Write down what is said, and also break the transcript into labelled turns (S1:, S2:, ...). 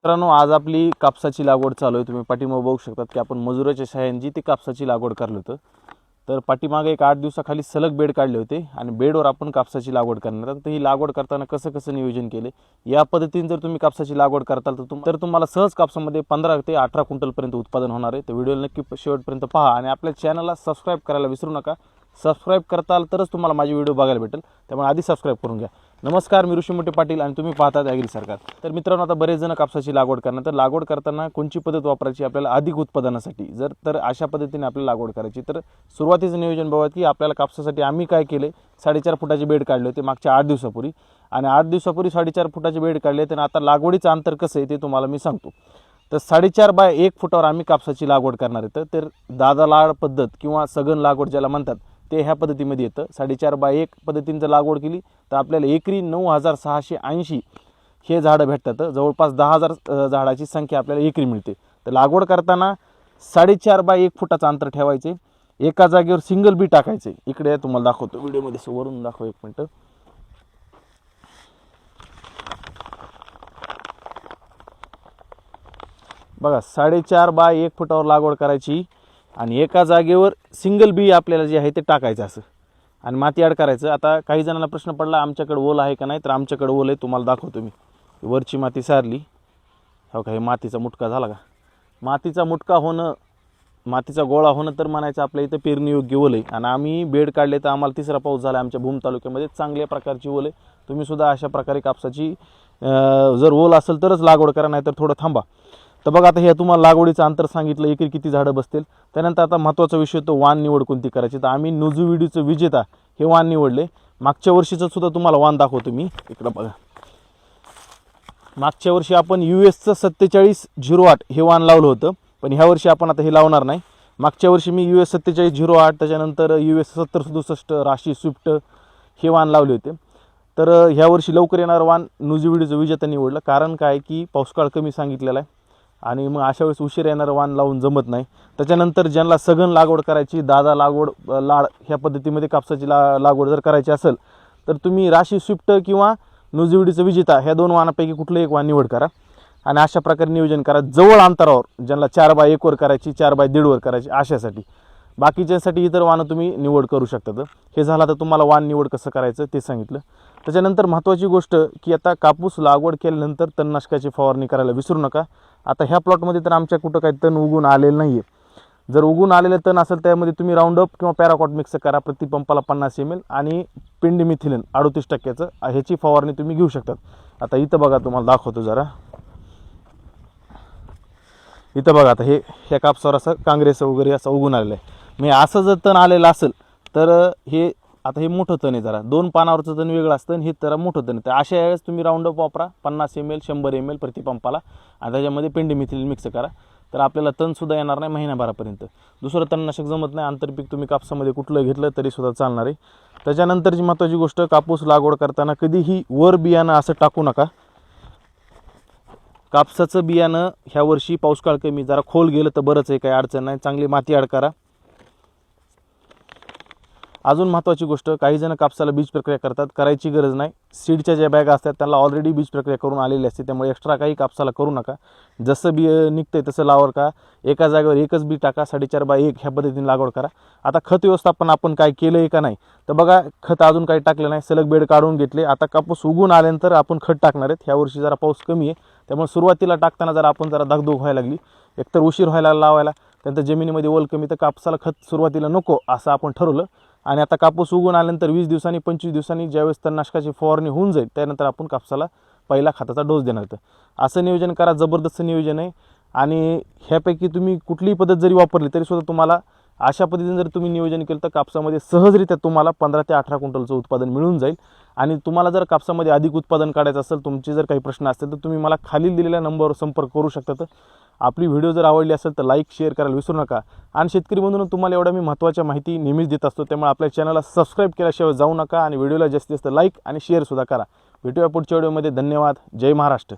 S1: मित्रांनो, आज आपली कापसाची लागवड चालू आहे। तुम्ही पाठीमागे बघू शकतात की आपण मजुराच्या सहाय्याने ती कापसाची लागवड करलो होतं। तर पाठीमागे एक 8 दिवसाखाली सलग बेड काढले होते आणि बेडवर आपण कापसाची लागवड करणार आहोत। तर ही लागवड करताना कसं नियोजन केले, या पद्धतीने जर तुम्ही कापसाची लागवड करताल तर तुम्हाला सहज कापसामध्ये 15 ते 18 क्विंटल पर्यंत उत्पादन होणार आहे। तर व्हिडिओला नक्की शेवटपर्यंत पहा आणि आपल्या चॅनलला सबस्क्राइब करायला विसरू नका। सबस्क्राइब करताल तरच तुम्हाला माझे व्हिडिओ बघायला भेटेल, त्यामुळे आधी सबस्क्राइब करून घ्या। नमस्कार, मी ऋषी मोठे पाटील आणि तुम्ही पाहतात ॲग्री सरकार। तर मित्रांनो, आता बरेच जण कापसाची लागवड करणार, तर लागवड करताना कोणची पद्धत वापरायची आपल्याला अधिक उत्पादनासाठी, तर अशा पद्धतीने आपल्याला लागवड करायची। तर सुरुवातीचं नियोजन बघा की आपल्याला कापसासाठी आम्ही काय केले, 4.5 फुटाचे बेड काढले होते मागच्या 8 दिवसापूर्वी आणि 8 दिवसापूर्वी 4.5 फुटाचे बेड काढले। तर आता लागवडीचं अंतर कसं आहे ते तुम्हाला मी सांगतो। तर 4.5 बाय 1 फुटावर आम्ही कापसाची लागवड करणार आहे। तर दादा लाड पद्धत किंवा सघन लागवड ज्याला म्हणतात ते ह्या पद्धतीमध्ये येतं। 4.5 बाय 1 पद्धतीने जर लागवड केली तर आपल्याला एकरी 9680 हे झाडं भेटतात। जवळपास 10,000 झाडाची संख्या आपल्याला एकरी मिळते। तर लागवड करताना 4.5 बाय 1 फुटाचं अंतर ठेवायचे। एका जागेवर सिंगल बी टाकायचे। इकडे तुम्हाला दाखवतो व्हिडिओमध्ये, वरून दाखव एक मिनिट। बघा, 4.5 बाय 1 फुटावर लागवड करायची आणि एका जागेवर सिंगल बी आपल्याला जे आहे ते टाकायचं असं आणि माती ॲड करायचं। आता काही जणांना प्रश्न पडला आमच्याकडे ओल आहे का नाही, तर आमच्याकडे ओल आहे, तुम्हाला दाखवतो मी। वरची माती सारली, हो का, हे मातीचा मुटका झाला का, मातीचा मुटका होणं, मातीचा गोळा होणं तर म्हणायचं आपल्या इथं पेरणी योग्य ओल आहे। आणि आम्ही बेड काढले तर आम्हाला 3रा पाऊस झाला आमच्या भूम तालुक्यामध्ये, चांगल्या प्रकारची ओल आहे। तुम्ही सुद्धा अशा प्रकारे कापसाची जर ओल असेल तरच लागवड करा, नाही तर थोडं थांबा। तर बघा, आता हे तुम्हाला लागवडीचं अंतर सांगितलं, एकरी किती झाडं बसतील। त्यानंतर आता महत्त्वाचा विषय तो वाण निवड कोणती करायची। तर आम्ही नुजू विडीचं विजेता हे वाण निवडले। मागच्या वर्षीचं सुद्धा तुम्हाला वाण दाखवतो मी, इकडं बघा। मागच्या वर्षी आपण US 4708 हे वाण लावलं होतं, पण ह्या वर्षी आपण आता हे लावणार नाही। मागच्या वर्षी मी US 4708, त्याच्यानंतर US 7067 राशी स्विफ्ट हे वाण लावले होते। तर ह्या वर्षी लवकर येणारं वाण नुजू विडीचं विजेता निवडलं, कारण काय की पाऊसकाळ कमी सांगितलेला आहे आणि मग अशा वेळेस उशीर येणारं वाण लावून जमत नाही। त्याच्यानंतर ज्यांना सघन लागवड करायची, दादा लागवड लाड ह्या पद्धतीमध्ये कापसाची लागवड जर करायची असेल तर तुम्ही राशी स्विफ्ट किंवा नुजविडीचं विजेता ह्या 2 वाणापैकी कुठलं एक वाण निवड करा आणि अशा प्रकारे नियोजन करा। जवळ अंतरावर ज्यांना 4 बाय 1 वर करायची, 4 बाय 1.5 वर करायची, अशासाठी। बाकीच्यांसाठी इतर वाणं तुम्ही निवड करू शकता। हे झालं तर तुम्हाला वाण निवड कसं करायचं ते सांगितलं। त्याच्यानंतर महत्त्वाची गोष्ट की आता कापूस लागवड केल्यानंतर तणनाशकाची फवारणी करायला विसरू नका। आता ह्या प्लॉटमध्ये तर आमच्या कुठं काही तण उगून आलेलं नाही आहे। जर उगून आलेलं तण असेल त्यामध्ये तुम्ही राऊंडअप किंवा पॅराकॉट मिक्स करा प्रति पंपाला 50 ml आणि पेंडिमिथिलिन 38% ह्याची फवारणी तुम्ही घेऊ शकतात। आता इथं बघा, तुम्हाला दाखवतो जरा, इथं बघा। आता हे ह्या कापसावर असं काँग्रेस वगैरे असं उगून आलेलं आहे। मी असं जर तण आलेलं असेल तर हे आता हे मोठं तण आहे, जरा 2 पानावरचं तण वेगळं असतं आणि हे जरा मोठं तण आहे। तर अशा वेळेस तुम्ही राऊंडअप वापरा 50 ml 100 ml प्रति पंपाला आणि त्याच्यामध्ये पेंडिमिथिलिन मिक्स करा। तर आपल्याला तणसुद्धा येणार नाही महिनाभरापर्यंत। दुसरं तणनाशक जमत नाही, आंतरपीक तुम्ही कापसामध्ये कुठलं घेतलं तरीसुद्धा चालणार आहे। त्याच्यानंतरची महत्त्वाची गोष्ट, कापूस लागवड करताना कधीही वर बियाणं असं टाकू नका। कापसाचं बियाणं ह्या वर्षी पाऊसकाळ कमी, जरा खोल गेलं तर बरंच आहे, काही अडचण नाही, चांगली माती ॲड करा। अजून महत्त्वाची गोष्ट, काही जण कापसाला बीज प्रक्रिया करतात, करायची गरज नाही। सीडच्या ज्या बॅगा असतात त्यांना ऑलरेडी बीज प्रक्रिया करून आलेली असते, त्यामुळे एक्स्ट्रा काही कापसाला करू नका। जसं बी निघतंय तसं लावड का, एका जागेवर एकच बी टाका, 4.5 बाय 1 ह्या पद्धतीने लागवड करा। आता खत व्यवस्थापन आपण काय केलं आहे का नाही, तर बघा, खत अजून काही टाकलं नाही, सलग बेड काढून घेतले। आता कापूस उगून आल्यानंतर आपण खत टाकणार आहेत। ह्या वर्षी जरा पाऊस कमी आहे, त्यामुळे सुरुवातीला टाकताना जरा आपण जरा धाकधूक व्हायला लागली, एकतर उशीर व्हायला लावायला, त्यानंतर जमिनीमध्ये ओल कमी, तर कापसाला खत सुरुवातीला नको असं आपण ठरवलं। आणि आता कापूस उगून आल्यानंतर 20 दिवसांनी 25 दिवसांनी ज्यावेळेस तणनाशकाची फवारणी होऊन जाईल त्यानंतर आपण कापसाला पहिला खताचा डोस देणार आहोत। असं नियोजन करा, जबरदस्त नियोजन आहे। आणि ह्यापैकी तुम्ही कुठलीही पद्धत जरी वापरली तरीसुद्धा तुम्हाला अशा पद्धतीने जर तुम्ही नियोजन केलं तर कापसामध्ये सहजरित्या तुम्हाला 15 ते 18 क्विंटलचं उत्पादन मिळून जाईल। आणि तुम्हाला जर कापसामध्ये अधिक उत्पादन काढायचं असेल, तुमचे जर काही प्रश्न असतील तर तुम्ही मला खालील दिलेल्या नंबरवर संपर्क करू शकता। आपली व्हिडिओ जर आवडली असेल तर लाईक शेअर करायला विसरू नका। आणि शेतकरी बंधूंनो, तुम्हाला एवढ्या मी महत्त्वाच्या माहिती नेहमीच देत असतो, त्यामुळे आपल्या चॅनलला सबस्क्राईब केल्याशिवाय जाऊ नका आणि व्हिडिओला जास्तीत जास्त लाईक आणि शेअरसुद्धा करा। भेटूया पुढच्या व्हिडिओमध्ये। धन्यवाद। जय महाराष्ट्र।